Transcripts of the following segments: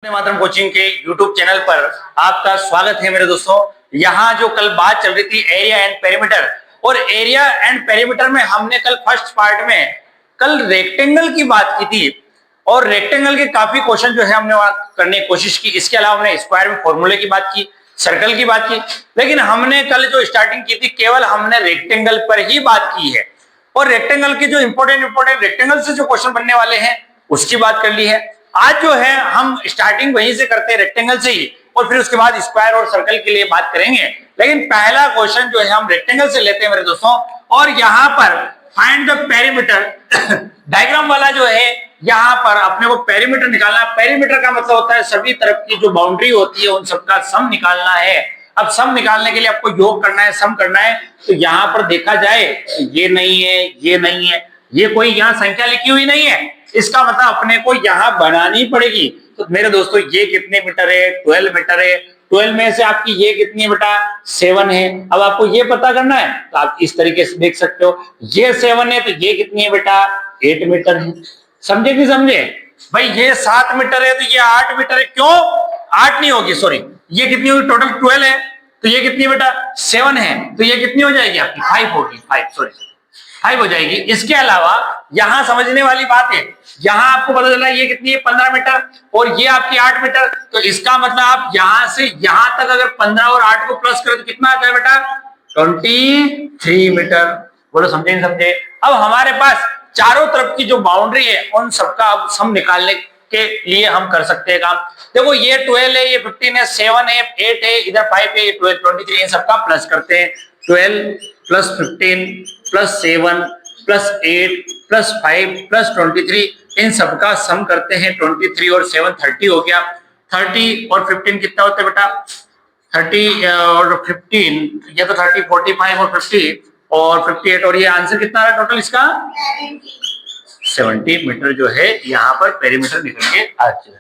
Vande Mataram coaching के YouTube channel पर आपका स्वागत है मेरे दोस्तों। यहाँ जो कल बात चल रही थी एरिया एंड पेरीमीटर, और एरिया एंड पेरीमीटर में हमने कल फर्स्ट पार्ट में कल रेक्टेंगल की बात की थी, और रेक्टेंगल के काफी क्वेश्चन जो है हमने वहां करने की कोशिश की। इसके अलावा हमने स्क्वायर में फॉर्मूले की बात की, सर्कल की बात की, लेकिन हमने कल जो स्टार्टिंग की थी केवल हमने रेक्टेंगल पर ही बात की है, और रेक्टेंगल के जो इंपोर्टेंट रेक्टेंगल से जो क्वेश्चन बनने वाले हैं उसकी बात कर ली है। आज जो है हम स्टार्टिंग वहीं से करते हैं, रेक्टेंगल से ही, और फिर उसके बाद स्क्वायर और सर्कल के लिए बात करेंगे। लेकिन पहला क्वेश्चन जो है हम रेक्टेंगल से लेते हैं मेरे दोस्तों, और यहाँ पर फाइंड द पेरीमीटर डायग्राम वाला जो है, यहाँ पर अपने को पेरीमीटर निकालना। पेरीमीटर का मतलब होता है सभी तरफ की जो बाउंड्री होती है उन सबका सम निकालना है। अब सम निकालने के लिए आपको योग करना है, सम करना है। तो यहाँ पर देखा जाए ये नहीं है, ये नहीं है, ये कोई यहाँ संख्या लिखी हुई नहीं है, इसका मतलब अपने को यहाँ बनानी पड़ेगी। तो मेरे दोस्तों ये कितने मीटर है? 12 मीटर है। 12 में से आपकी ये कितनी है बेटा? 7 है। अब आपको ये पता करना है तो आप इस तरीके से देख सकते हो, ये 7 है तो ये कितनी है बेटा? 8 मीटर है। समझे कि समझे भाई? ये 7 मीटर है तो ये 8 मीटर है। क्यों 8 नहीं होगी, सॉरी, ये कितनी होगी? टोटल 12 है तो ये कितनी बेटा? 7 है तो ये कितनी हो जाएगी आपकी? 5 होगी, 5 हो जाएगी। इसके अलावा यहां समझने वाली बात है, यहां आपको पता चला ये कितनी है? 15 मीटर, और ये आपकी 8 मीटर। तो इसका मतलब आप यहां से यहां तक अगर 15 और 8 को प्लस करें तो कितना आता है बेटा? 23 मीटर। बोलो समझे नहीं समझे? अब हमारे पास चारों तरफ की जो बाउंड्री है उन सबका अब सम निकालने के लिए हम कर सकते हैं काम। देखो ये 12 है, ये 15 है, 7 है, 8 है, इधर 5 है, 12, 23, इन सबका प्लस करते हैं। 12 plus 15 plus 7 plus 8 plus 5 plus 23, इन सबका सम करते हैं। 23 और 7 30 हो गया। 30 और 15 कितना होता है बेटा? 30 और 15, ये तो 30, 45 और 50 और 58, और ये आंसर कितना रहा टोटल इसका? 70 मीटर जो है यहाँ पर पेरीमीटर निकल के आ जाए।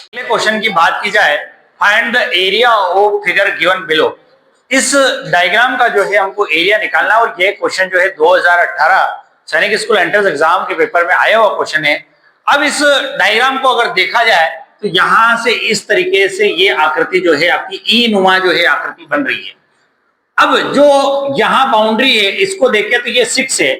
अगले क्वेश्चन की बात की जाए, find the area of figure given below. इस डायग्राम का जो है हमको एरिया निकालना, और ये क्वेश्चन जो है 2018 सैनिक स्कूल एंट्रेंस एग्जाम के पेपर में आया हुआ क्वेश्चन है। अब इस डायग्राम को अगर देखा जाए तो यहां से इस तरीके से ये आकृति जो है आपकी ई नुमा जो है आकृति बन रही है। अब जो यहाँ बाउंड्री है इसको देखे तो ये 6 है,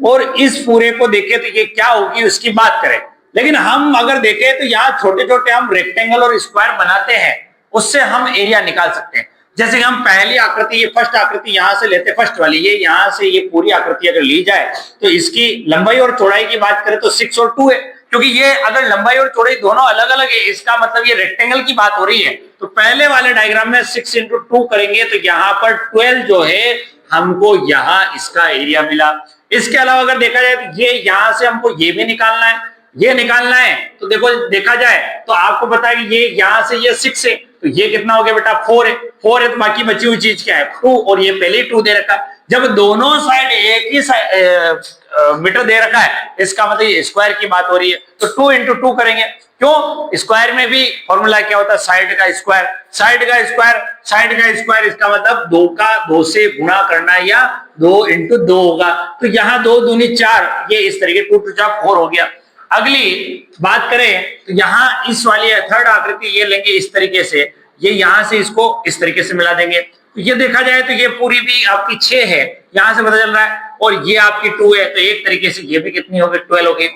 और इस पूरे को देखे तो ये क्या होगी उसकी बात करें। लेकिन हम अगर देखें तो यहाँ छोटे छोटे हम रेक्टेंगल और स्क्वायर बनाते हैं, उससे हम एरिया निकाल सकते हैं। जैसे कि हम पहली आकृति, ये फर्स्ट आकृति यहां से लेते, फर्स्ट वाली, ये यहां से ये पूरी आकृति अगर ली जाए तो इसकी लंबाई और चौड़ाई की बात करें तो 6 और 2 है, क्योंकि ये अगर लंबाई और चौड़ाई दोनों अलग अलग है, इसका मतलब ये रेक्टेंगल की बात हो रही है। तो पहले वाले डायग्राम में 6 × 2 करेंगे तो यहाँ पर 12 जो है हमको यहाँ इसका एरिया मिला। इसके अलावा अगर देखा जाए तो ये यहाँ से हमको ये भी निकालना है, ये निकालना है। तो देखो देखा जाए तो आपको पता है कि ये यहाँ से ये 6 है तो ये कितना हो गया बेटा? 4 है। 4 है तो बाकी बची हुई चीज क्या है? 2, और ये पहले ही 2 दे रखा है। जब दोनों साइड एक ही मीटर दे रखा है, इसका मतलब ये स्क्वायर की बात हो रही है। तो 2 × 2 करेंगे। क्यों? स्क्वायर में भी फॉर्मूला क्या होता है? साइड का स्क्वायर। साइड का स्क्वायर, साइड का स्क्वायर, इसका मतलब 2 का 2 से गुणा करना, या 2 × 2 होगा। तो यहाँ 2 दूनी 4, ये इस तरीके 2 × 4 हो गया। अगली बात करें तो यहाँ इस वाली थर्ड आकृति ये लेंगे इस तरीके से, ये यहाँ से इसको इस तरीके से मिला देंगे। तो ये देखा जाए तो ये पूरी भी आपकी 6 है, यहाँ से पता चल रहा है, और ये आपकी 2 है, तो एक तरीके से ये भी कितनी हो गई? 12 हो गई।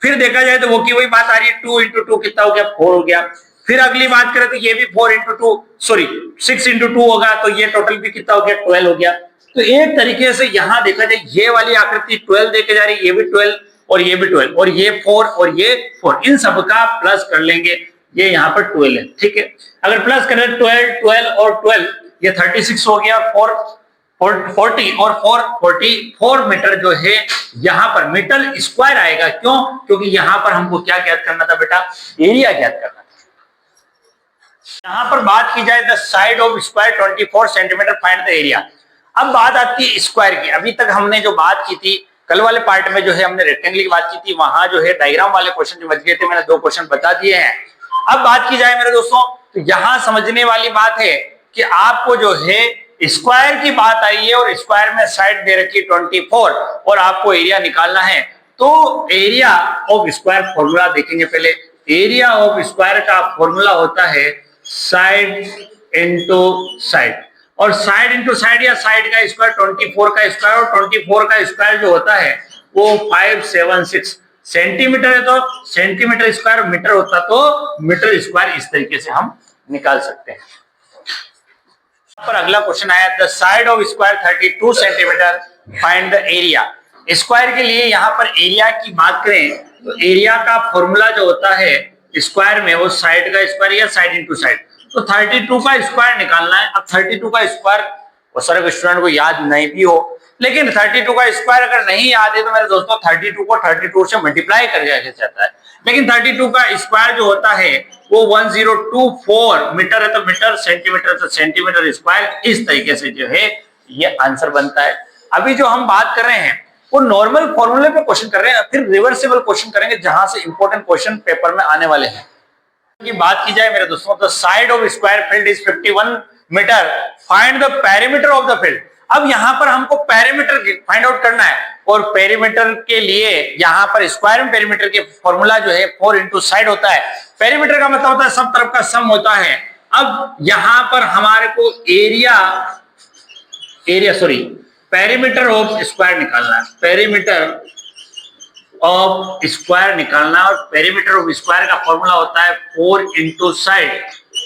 फिर देखा जाए तो वो की वही बात आ रही है, 2 × 2 कितना हो गया? 4 हो गया। फिर अगली बात करें तो ये भी 4 × 2, सॉरी 6 × 2 होगा, तो ये टोटल भी कितना हो गया? 12 हो गया। तो एक तरीके से यहाँ देखा जाए ये वाली आकृति 12 देके जा रही है, ये भी 12 और ये भी 12, और ये 4 और ये 4, इन सबका प्लस कर लेंगे। ये यहाँ पर 12 है, ठीक है। अगर प्लस करें 12, 12 और 12, ये 36 हो गया। 40 और 44 मीटर जो है यहाँ पर मीटर स्क्वायर आएगा। क्यों? क्योंकि यहाँ पर हमको क्या ज्ञात करना था बेटा? एरिया ज्ञात करना था। यहाँ पर बात की जाए the side of square 24 centimetre, find the area. अब बात आती है स्क्वायर की। अभी तक हमने जो बात की थी कल वाले पार्ट में जो है हमने रेक्टेंगल की बात की थी, वहां जो है डायग्राम वाले क्वेश्चन जो बच गए थे, मैंने 2 क्वेश्चन बता दिए हैं। अब बात की जाए मेरे दोस्तों तो यहां समझने वाली बात है कि आपको जो है स्क्वायर की बात आई है, और स्क्वायर में साइड दे रखी 24, और आपको एरिया निकालना है। तो एरिया ऑफ स्क्वायर फॉर्मूला देखेंगे पहले। एरिया ऑफ स्क्वायर का फॉर्मूला होता है साइड इंटू साइड, और साइड इंटू साइड या साइड का स्क्वायर 24 का स्क्वायर, और 24 का स्क्वायर जो होता है वो 576 सेंटीमीटर है, तो सेंटीमीटर स्क्वायर मीटर होता तो मीटर स्क्वायर, इस तरीके से हम निकाल सकते हैं। पर अगला क्वेश्चन आया, the side of square 32 centimetre, find the area. Square के लिए यहाँ पर एरिया की बात करें तो एरिया का फॉर्मूला जो होता है स्क्वायर में वो साइड का स्क्वायर या साइड इंटू साइड, तो 32 का स्क्वायर निकालना है। अब 32 का स्क्वायर वो सारे स्टूडेंट को याद नहीं भी हो, लेकिन 32 का स्क्वायर अगर नहीं याद है तो मेरे दोस्तों 32 को 32 से मल्टीप्लाई कर दिया जाता है, लेकिन 32 का स्क्वायर जो होता है वो 1024 मीटर है, तो मीटर, सेंटीमीटर तो सेंटीमीटर स्क्वायर, इस तरीके से जो है ये आंसर बनता है। अभी जो हम बात कर रहे हैं वो नॉर्मल फॉर्मूले पे क्वेश्चन कर रहे हैं, फिर रिवर्सिबल क्वेश्चन करेंगे जहां से इंपॉर्टेंट क्वेश्चन पेपर में आने वाले हैं। की बात की जाए मेरे दोस्तों तो side of square field is 51 metre, find the perimeter of the field. अब यहां पर हमको पेरीमीटर फाइंड आउट करना है, और पेरीमीटर के लिए यहां पर स्क्वायर में पेरीमीटर के फॉर्मूला जो है 4 इंटू साइड होता है। पेरीमीटर का मतलब होता है सब तरफ का सम होता है। अब यहां पर हमारे को पेरीमीटर ऑफ स्क्वायर निकालना है, पेरीमीटर ऑफ स्क्वायर निकालना, और पेरीमीटर ऑफ स्क्वायर का फॉर्मूला होता है 4 into side.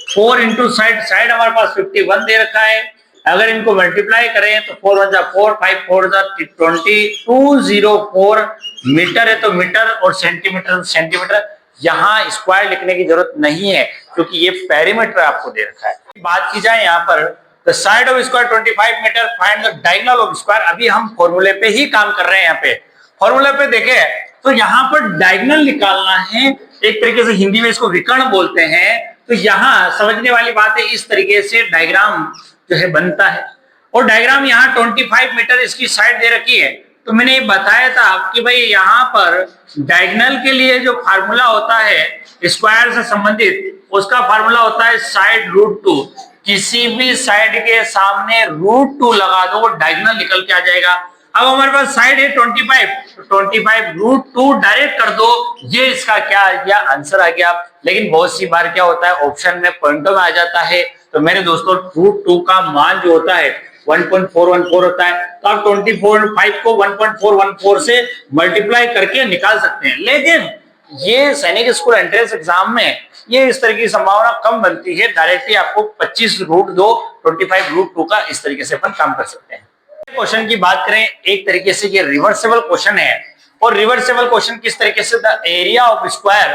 4 into side, side हमारे पास 51 दे रखा है, अगर इनको मल्टीप्लाई करें तो 4 1 4, 5 4 20, 204 मीटर है, तो मीटर, और सेंटीमीटर सेंटीमीटर। यहाँ स्क्वायर लिखने की जरूरत नहीं है क्योंकि ये पेरीमीटर आपको दे रखा है। बात की जाए यहाँ पर the side of square 25 metre, find the diagonal of square. अभी हम फॉर्मूले पे ही काम कर रहे हैं। यहाँ पे फॉर्मूले पे देखें तो यहाँ पर डायगोनल निकालना है, एक तरीके से हिंदी में इसको विकर्ण बोलते हैं। तो यहाँ समझने वाली बात है, इस तरीके से डायग्राम जो है बनता है, और डायग्राम यहाँ 25 मीटर इसकी साइड दे रखी है। तो मैंने ये बताया था कि भाई यहाँ पर डायगोनल के लिए जो फार्मूला होता है स्क्वायर से संबंधित, उसका फार्मूला होता है साइड √2। किसी भी साइड के सामने √2 लगा दो, वो डायगोनल निकल के आ जाएगा। अब हमारे पास साइड है 25, तो 25 √2 डायरेक्ट कर दो, ये इसका क्या आ गया, आंसर आ गया। लेकिन बहुत सी बार क्या होता है ऑप्शन में पॉइंटों में आ जाता है, तो मेरे दोस्तों √2 का मान जो होता है 1.414 होता है, तो आप 25 को 1.414 से मल्टीप्लाई करके निकाल सकते हैं। लेकिन ये सैनिक स्कूल एंट्रेंस एग्जाम में ये इस तरह की संभावना कम बनती है, डायरेक्टली आपको 25 √2 25 √2 का इस तरीके से अपन काम कर सकते हैं। क्वेश्चन की बात करें, एक तरीके से ये रिवर्सिबल क्वेश्चन है, और रिवर्सिबल क्वेश्चन किस तरीके से, the area of square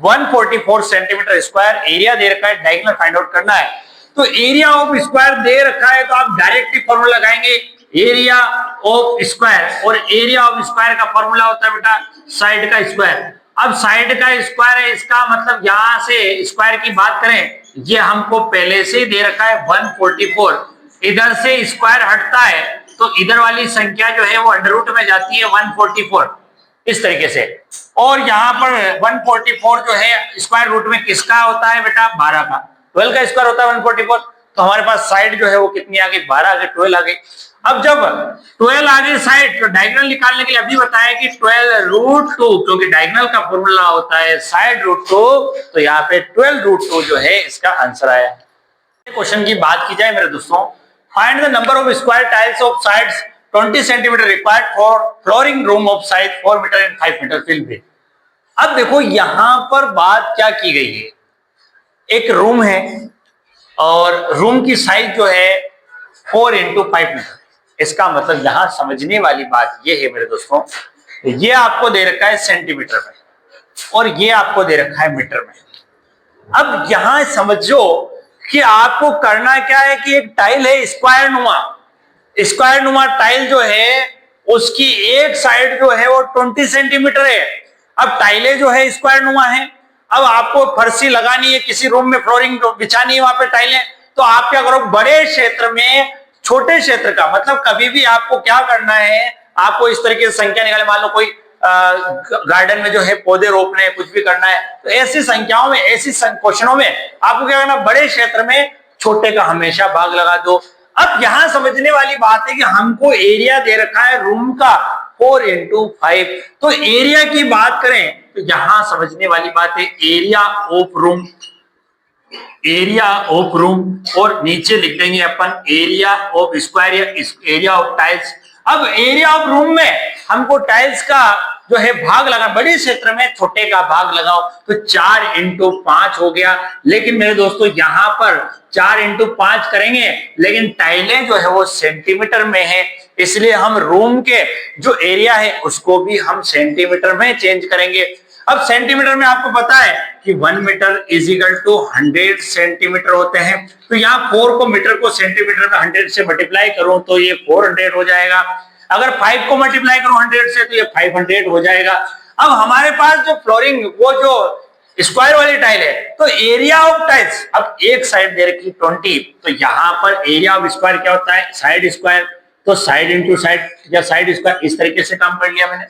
144 centimetre square, area दे रखा है, डायगोनल फाइंड आउट करना है। तो एरिया ऑफ स्क्वायर दे रखा है तो आप डायरेक्टली फॉर्मूला लगाएंगे एरिया ऑफ स्क्वायर, और एरिया ऑफ स्क्वायर का फॉर्मूला होता है बेटा साइड का स्क्वायर। अब साइड का स्क्वायर है, इसका मतलब यहां से स्क्वायर की बात करें, ये हमको पहले से ही दे रखा है 144, इधर से स्क्वायर हटता है तो इधर वाली संख्या जो है वो अंडर में जाती है 144, इस तरीके से। और यहाँ पर 144 जो है स्क्वायर रूट में किसका होता है बेटा, 12 का। 12 का स्क्वायर होता है 144, तो हमारे पास साइड जो है वो कितनी आ गई, 12 आ गई, 12 आ गई। अब जब 12 आ गई साइड, तो डायगोनल निकालने के लिए अभी बताया कि 12 √2, क्योंकि डायगोनल का फॉर्मूला होता है साइड √2, तो यहाँ पे 12 √2 जो है इसका आंसर आया। क्वेश्चन की बात की जाए मेरे दोस्तों, find the number of square tiles of sides 20 centimetre required for flooring room of size 4 metre and 5 metre fill with. अब देखो यहां पर बात क्या की गई है, एक रूम है और रूम की साइज जो है 4 इंटू 5 मीटर। इसका मतलब यहां समझने वाली बात यह है मेरे दोस्तों, ये आपको दे रखा है सेंटीमीटर में और ये आपको दे रखा है मीटर में। अब यहां समझो कि आपको करना क्या है कि एक टाइल है स्क्वायर नुमा टाइल जो है उसकी एक साइड जो है वो 20 सेंटीमीटर है। अब टाइलें जो है स्क्वायर नुमा है, अब आपको फर्शी लगानी है, किसी रूम में फ्लोरिंग बिछानी है, वहां पे टाइलें, तो आप क्या करो, बड़े क्षेत्र में छोटे क्षेत्र का मतलब कभी भी आपको क्या करना है, आपको इस तरीके से संख्या निकाले, मान लो कोई गार्डन में जो है पौधे रोपने कुछ भी करना है, तो ऐसी संख्याओं में ऐसी क्वेश्चनों में आपको क्या करना, बड़े क्षेत्र में छोटे का हमेशा भाग लगा दो। अब यहां समझने वाली बात है कि हमको एरिया दे रखा है रूम का 4 इंटू 5। तो एरिया की बात करें तो यहां समझने वाली बात है, area of room, area of room, और नीचे लिख देंगे अपन एरिया ऑफ स्क्वायर या एरिया ऑफ टाइल्स। अब एरिया ऑफ रूम में हमको टाइल्स का जो है भाग लगा, बड़े क्षेत्र में छोटे का भाग लगाओ, तो 4 इंटू 5 हो गया। लेकिन मेरे दोस्तों यहां पर 4 इंटू 5 करेंगे, लेकिन टाइलें जो है वो सेंटीमीटर में है, इसलिए हम रूम के जो एरिया है उसको भी हम सेंटीमीटर में चेंज करेंगे। अब सेंटीमीटर में आपको पता है कि 1 metre is equal to 100 centimetre होते हैं, तो यहाँ 4 को मीटर को सेंटीमीटर में 100 से मल्टीप्लाई करूं तो ये 400 हो जाएगा। अगर 5 को मल्टीप्लाई करूं 100 से तो ये 500 हो जाएगा। अब हमारे पास जो फ्लोरिंग वो जो स्क्वायर वाली टाइल है, तो एरिया ऑफ टाइल्स, अब एक साइड दे रखी 20, तो यहाँ पर एरिया ऑफ स्क्वायर क्या होता है, साइड स्क्वायर, तो साइड इंटू साइड या साइड स्क्वायर, इस तरीके से काम कर लिया मैंने।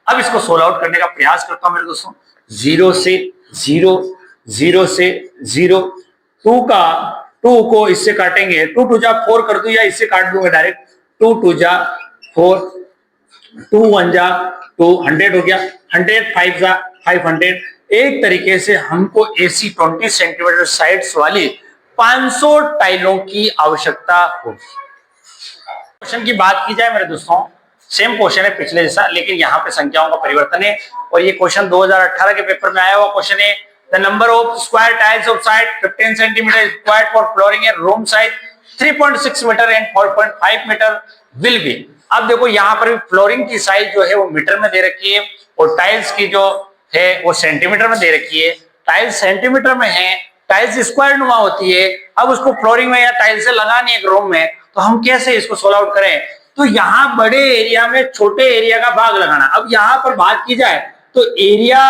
अब इसको सोल्व आउट करने का प्रयास करता हूं मेरे दोस्तों। 0 से 0, 0 से 0, 2 का 2 को इससे काटेंगे, 2 टू जा 4 कर दूं या इससे काट दूंगा डायरेक्ट, 2 टू जा 4, 2 1 जा 2, 100 हो गया, 100 5 जा 500। एक तरीके से हमको एसी 20 सेंटीमीटर साइड्स वाली 500 टाइलों की आवश्यकता होगी। क्वेश्चन की बात की जाए मेरे दोस्तों, सेम क्वेश्चन है पिछले जैसा, लेकिन यहाँ पे संख्याओं का परिवर्तन है, और ये क्वेश्चन 2018 के पेपर में आया हुआ क्वेश्चन है। The number of square tiles of side 15 centimetre required for flooring and room side 3.6 metre and 4.5 metre will be. अब देखो यहाँ पर भी फ्लोरिंग की साइज जो है वो मीटर में दे रखी है, और टाइल्स की जो है वो सेंटीमीटर में दे रखी है। टाइल्स सेंटीमीटर में है, टाइल्स स्क्वायर नुमा होती है। अब उसको फ्लोरिंग में या टाइल्स से लगानी है एक रूम में, तो हम कैसे इसको सोल्व आउट करें? तो यहाँ बड़े एरिया में छोटे एरिया का भाग लगाना। अब यहाँ पर बात की जाए तो एरिया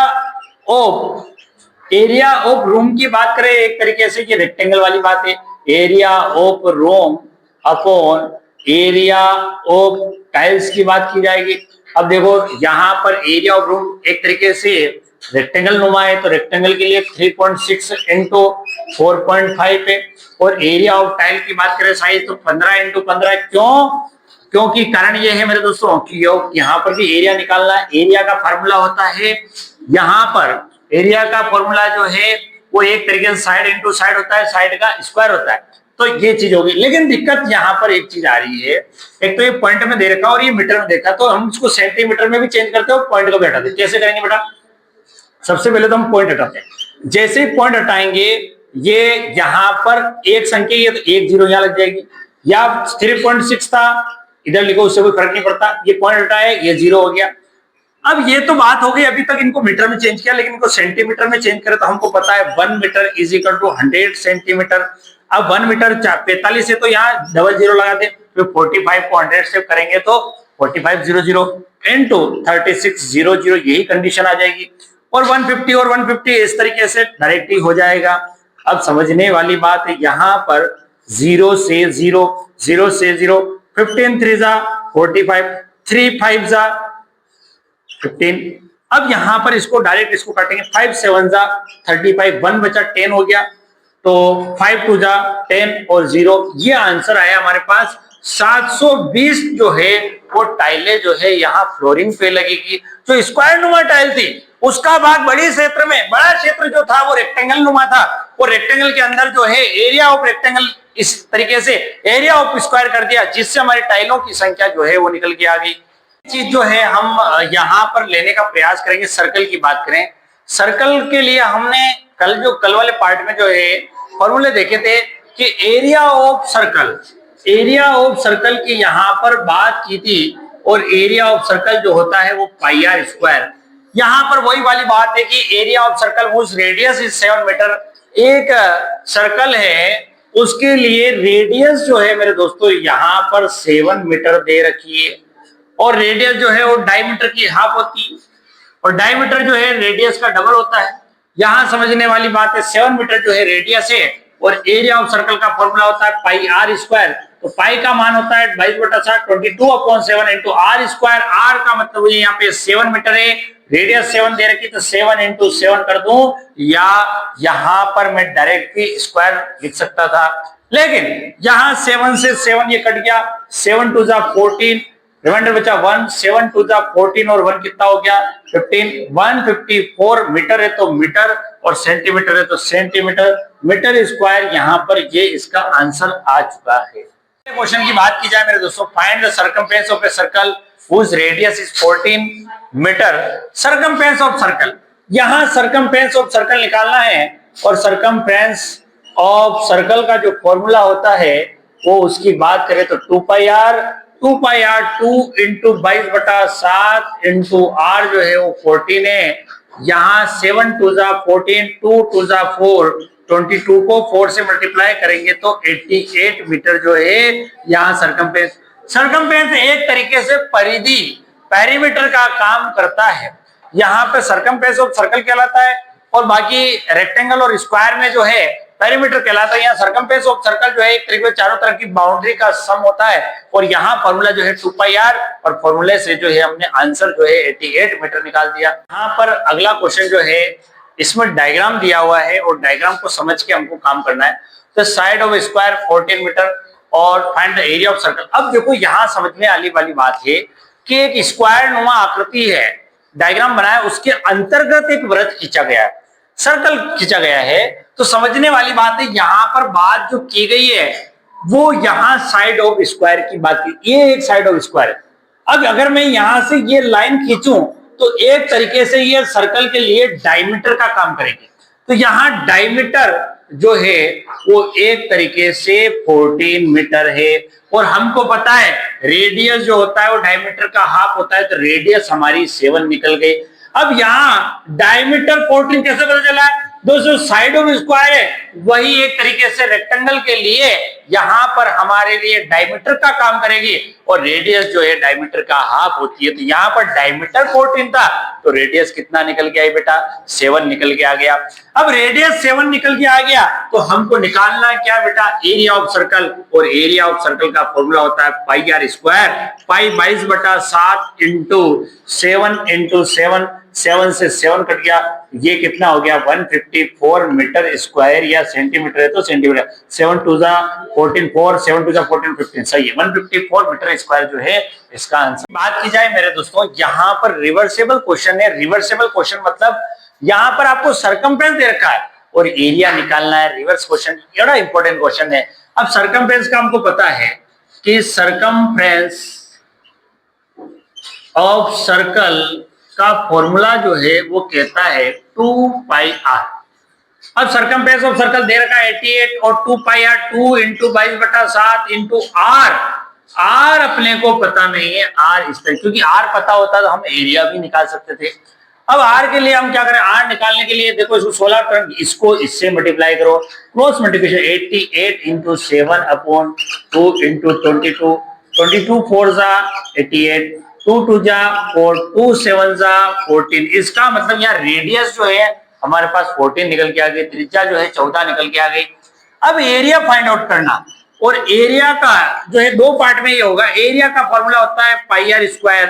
ऑफ रूम की बात करें, एक तरीके से ये रेक्टेंगल वाली बात है, area of room upon area of tiles की बात की जाएगी। अब देखो यहाँ पर एरिया ऑफ रूम एक तरीके से रेक्टेंगल नुमा है, तो रेक्टेंगल के लिए 3.6 इंटू 4.5 है, और एरिया ऑफ टाइल की बात करें साइज तो 15 इंटू 15। क्यों? क्योंकि कारण ये है मेरे दोस्तों कि यहाँ पर भी एरिया निकालना, एरिया का फॉर्मूला होता है, यहाँ पर एरिया का फॉर्मूला जो है वो एक तरीके से साइड इंटू साइड होता है, साइड का स्क्वायर होता है, तो ये चीज होगी। लेकिन दिक्कत यहाँ पर एक चीज आ रही है, एक तो ये पॉइंट में दे रखा और ये मीटर में देखा, तो हम इसको सेंटीमीटर में भी चेंज करते हो, पॉइंट को भी हटा देते। कैसे करेंगे बेटा? सबसे पहले तो हम पॉइंट हटाते हैं। जैसे ही पॉइंट हटाएंगे, ये यहाँ पर एक संख्या, ये तो 1 0 यहाँ लग जाएगी, या 3.6 था इधर लिखो, उससे कोई फर्क नहीं पड़ता, ये पॉइंट हटाए ये 0 हो गया। अब ये तो बात हो गई, अभी तक इनको मीटर में चेंज किया, लेकिन इनको सेंटीमीटर में चेंज करें तो हमको पता है 1 metre is equal to 100 centimetre. अब 1 मीटर 45 है, तो यहाँ डबल 0 लगा दे, तो 45 को 100 से करेंगे तो 4500 इंटू 3600, यही कंडीशन आ जाएगी। और 150 और 150 इस तरीके से डायरेक्ट ही हो जाएगा। अब समझने वाली बात है, यहाँ पर 0 से 0, 0 से 0, 15 3 जा 45, 3 5 जा 15। अब यहां पर इसको डायरेक्ट इसको काटेंगे, 5 7 जा 35, 1 बचा 10 हो गया, तो 5 2 जा 10 और 0, ये आंसर आया हमारे पास। 720 जो है वो टाइलें जो है यहाँ फ्लोरिंग पे लगेगी। जो स्क्वायर नुमा टाइल थी उसका भाग बड़ी क्षेत्र में, बड़ा क्षेत्र जो था वो रेक्टेंगल नुमा था, वो रेक्टेंगल के अंदर जो है एरिया ऑफ रेक्टेंगल इस तरीके से एरिया ऑफ स्क्वायर कर दिया, जिससे हमारी टाइलों की संख्या जो है वो निकल के आ गई। चीज जो है हम यहाँ पर लेने का प्रयास करेंगे। सर्कल की बात करें, सर्कल के लिए हमने कल वाले पार्ट में जो है फॉर्मूले देखे थे कि एरिया ऑफ सर्कल की यहाँ पर बात की थी, और एरिया ऑफ सर्कल जो होता है वो पाई आर स्क्वायर। यहाँ पर वही वाली बात है कि area of circle whose radius is 7 metre. एक सर्कल है उसके लिए रेडियस जो है मेरे दोस्तों यहाँ पर 7 मीटर दे रखी है, और रेडियस जो है वो डायमीटर की हाफ होती है, और डायमीटर जो है रेडियस का डबल होता है। यहां समझने वाली बात है 7 मीटर जो है रेडियस है, और एरिया ऑफ सर्कल का फॉर्मूला होता है पाई आर स्क्वायर। तो पाई का मान होता है 22/7 22/7 इंटू आर स्क्वायर। आर का मतलब यहाँ पे 7 मीटर है, रेडियस 7 दे रखी, तो 7 इंटू 7 कर दूं, या यहां पर मैं डायरेक्ट भी स्क्वायर लिख सकता था, लेकिन यहां 7 से 7 ये कट गया, 7 2 जा 14, रिमाइंडर बचा 1, 7 टू जा 14 और 1 कितना हो गया 15, 154 मीटर है तो मीटर और सेंटीमीटर है तो सेंटीमीटर, मीटर स्क्वायर यहाँ पर ये इसका आंसर आ चुका है। क्वेश्चन की बात की जाए मेरे दोस्तों, find the circumference of a circle whose radius is 14 metre. Circumference of circle, यहां सर्कमफेरेंस ऑफ सर्कल निकालना है और सर्कमफेरेंस ऑफ सर्कल का जो फॉर्मूला होता है वो उसकी बात करें तो 2 pi r 2 into 22/7 into are जो है वो 14 है। यहाँ 7 टू जा 14, 2 टू जा 4, 22 को 4 से मल्टीप्लाई करेंगे तो 88 मीटर जो है यहाँ सर्कमफेरेंस। सर्कमफेरेंस एक तरीके से परिधि पेरीमीटर का काम करता है। यहाँ पे सर्कमफेरेंस ऑफ सर्कल कहलाता है और बाकी रेक्टेंगल और स्क्वायर में जो है पेरीमीटर कहलाता है। यहाँ सर्कमफेरेंस ऑफ सर्कल जो है एक तरीके से चारों तरफ की बाउंड्री का सम होता है और यहाँ फॉर्मूला जो है 2 पाई आर और फॉर्मूले से जो है हमने आंसर जो है 88 मीटर निकाल दिया। यहाँ पर अगला क्वेश्चन जो है इसमें डायग्राम दिया हुआ है और डायग्राम को समझ के हमको काम करना है। तो साइड ऑफ स्क्वायर 14 मीटर और find the area of circle. अब देखो यहाँ समझने वाली बात है कि एक स्क्वायर नुमा आकृति है, डायग्राम बनाया, उसके अंतर्गत एक वृत्त खींचा गया है, सर्कल खींचा गया है। तो समझने वाली बात है, यहाँ पर बात जो की गई है वो यहाँ साइड ऑफ स्क्वायर की बात की, ये एक साइड ऑफ स्क्वायर है। अब अगर मैं यहां से ये लाइन खींचूं तो एक तरीके से ये सर्कल के लिए डायमीटर का काम करेगी। तो यहाँ डायमीटर जो है वो एक तरीके से 14 मीटर है और हमको पता है रेडियस जो होता है वो डायमीटर का हाफ होता है, तो रेडियस हमारी 7 निकल गई। अब यहाँ डायमीटर 14 कैसे पता चला? दोस्तों साइड ऑफ स्क्वायर है, वही एक तरीके से रेक्टेंगल के लिए यहां पर हमारे लिए डायमीटर का काम करेगी और रेडियस जो है डायमीटर का हाफ होती है। तो यहां पर डायमीटर 14 था तो रेडियस कितना निकल के आई बेटा? 7 निकल के आ गया। अब रेडियस 7 निकल के आ गया तो हमको निकालना है क्या बेटा? एरिया ऑफ सर्कल, और एरिया ऑफ सर्कल का फॉर्मूला होता है pi r square, pi 22/7 into 7 into 7, 7 से 7 कट गया, ये कितना हो गया? 154 मीटर स्क्वायर या सेंटीमीटर है तो सेंटीमीटर। 7 टू जा 14 4, 7 टू जा 14 15, सही है। 154 मीटर स्क्वायर जो है इसका आंसर। बात की जाए मेरे दोस्तों, यहाँ पर रिवर्सेबल क्वेश्चन है। रिवर्सेबल क्वेश्चन मतलब यहाँ पर आपको सर्कमफ्रेंस दे रखा है और एरिया निकालना है। रिवर्स क्वेश्चन बड़ा इंपॉर्टेंट क्वेश्चन है। अब सर्कमफ्रेंस का हमको पता है कि सर्कमफ्रेंस ऑफ सर्कल का फॉर्मूला जो है वो कहता है 2 पाई आर। अब सर्कमफ्रेंस ऑफ सर्कल दे रखा है 88 और 2 pi r 2 into 22/7 into r. R अपने को पता नहीं है, आर इस तरह, क्योंकि आर पता होता तो हम एरिया भी निकाल सकते थे। अब आर के लिए हम क्या करें? आर निकालने के लिए देखो इसको 16 टर्म, इसको इससे मल्टीप्लाई करो, क्रॉस मल्टीप्लिकेशन 88 इंटू 7/2 इंटू 22, 22 4 जा 88, 2 2 जा 4, 2 7 जा 14। इसका मतलब यहाँ रेडियस जो है हमारे पास 14 निकल के आ गई, त्रिज्या जो है 14 निकल के आ गई। अब एरिया फाइंड आउट करना, और एरिया का जो है दो पार्ट में ये होगा। एरिया का फॉर्मूला होता है पाई आर स्क्वायर,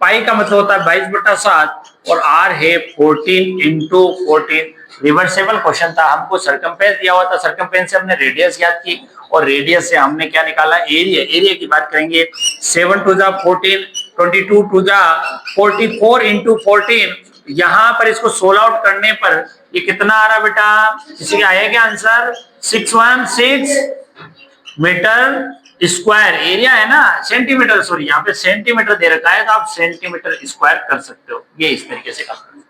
पाई का मतलब होता है 22/7 और आर है 14 इंटू 14। रिवर्सेबल क्वेश्चन था, हमको सर्कमफ्रेंस दिया हुआ था, सर्कमफ्रेंस से हमने रेडियस याद की और रेडियस से हमने क्या निकाला? एरिया। एरिया की बात करेंगे 7 टू जा 14, 22 टू जा 44 इंटू 14। यहां पर इसको सोल आउट करने पर ये कितना आ रहा बेटा? किसी का आया क्या आंसर? 616 metre square. एरिया है ना, सेंटीमीटर, सॉरी यहाँ पे सेंटीमीटर दे रखा है तो आप सेंटीमीटर स्क्वायर कर सकते हो। ये इस तरीके से काम करना।